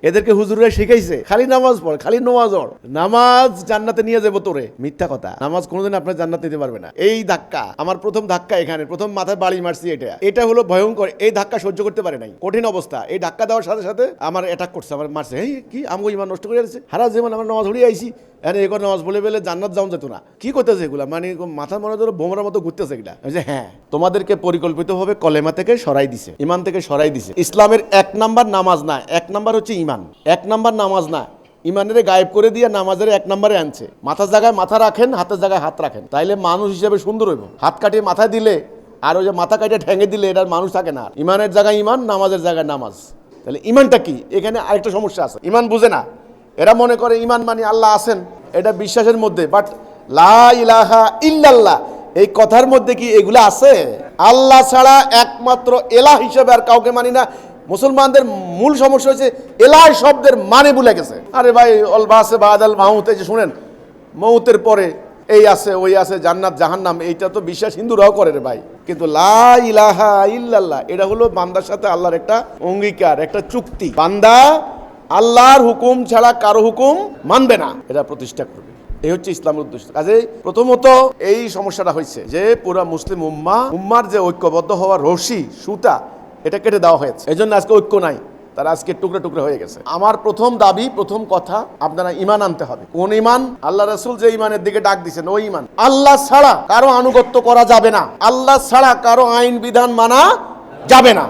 এদেরকে হুজুররা শিখাইছে খালি নামাজ পড়, খালি নামাজ পড়, নামাজ জান্নাতে নিয়ে যাবো তোরে। মিথ্যা কথা, নামাজ কোনোদিন আপনার জান্নাত নিতে পারবে না। এই ধাক্কা আমার প্রথম ধাক্কা, এখানে প্রথম মাথায় বাড়ি মারছি, এটা হলো ভয়ঙ্কর। এই ধাক্কা সহ্য করতে পারে নাই, কঠিন অবস্থা। এই ধাক্কা দেওয়ার সাথে সাথে আমার অ্যাটাক করছে, আমার মারছে। এই কি আমগো ইমান নষ্ট করে যাচ্ছে, হারা জীবন আমার নামাজ পড়ে আইছি, এবার নামাজ বলে বলে জান্নাত যাওয়া যেত না। কি করতেছে এগুলা, মানে মাথার মনে ধরো বোমার মতো ঘুরতেছে এগুলা। হ্যাঁ, তোমাদেরকে পরিকল্পিতভাবে কলেমা থেকে সরাই দিছে, ইমান থেকে সরাই দিছে। ইসলামের 1 নাম্বার নামাজ না, 1 নাম্বার হচ্ছে ইমান। 1 নাম্বার নামাজ না, ইমানের গায়েব করে দিয়ে নামাজের 1 নাম্বারে আনছে। মাথার জায়গায় মাথা রাখেন, হাতের জায়গায় হাত রাখেন, তাইলে মানুষ হিসেবে সুন্দর হইব। হাত কাটিয়ে মাথায় দিলে আর ওই যে মাথা কাটিয়ে ঠেঙে দিলে এটার মানুষ থাকে না। ইমানের জায়গায় ইমান, নামাজের জায়গায় নামাজ। তাহলে ইমানটা কি? এখানে আরেকটা সমস্যা আছে, ইমান বুঝে না। এরা মনে করে ইমান মানে আল্লাহ আছেন, এটা বিশ্বাসের মধ্যে। বাট লা ইলাহা ইল্লাল্লাহ এই কথার মধ্যে কি এগুলা আছে? আল্লাহ ছাড়া একমাত্র এলাহ হিসেবে আর কাউকে মানি না। মুসলমানদের মূল সমস্যা হচ্ছে এলাহ শব্দের মানে ভুলে গেছে। আরে ভাই, অল বাসে বাদাল মাউত, এই যে শুনেন মৌতের পরে এই আছে ওই আছে, জান্নাত জাহান্নাম, এইটা তো বিশ্বাস হিন্দুরাও করে রে ভাই। কিন্তু লা ইলাহা ইল্লাল্লাহ এটা হলো বান্দার সাথে আল্লাহর একটা অঙ্গীকার, একটা চুক্তি। বান্দা আল্লাহর হুকুম ছাড়া কারো হুকুম মানবে না, এটা প্রতিষ্ঠা করবে। এই হচ্ছে ইসলামের উদ্দেশ্য। কাজে প্রথমত এই সমস্যাটা হয়েছে যে পুরা মুসলিম উম্মার যে ঐক্যবদ্ধ হওয়ার রশি সুতা, এটা কেটে দেওয়া হয়েছে। এই জন্য আজকে ঐক্য নাই, তারা আজকে টুকরে টুকরে হয়ে গেছে। আমার প্রথম দাবি, প্রথম কথা, আপনারা ইমান আনতে হবে। কোন ইমান? আল্লাহ রাসূল যে ইমানের দিকে ডাক দিয়েছেন ওই ইমান। আল্লাহ ছাড়া কারো আনুগত্য করা যাবে না, আল্লাহ ছাড়া কারো আইন বিধান মানা যাবে না।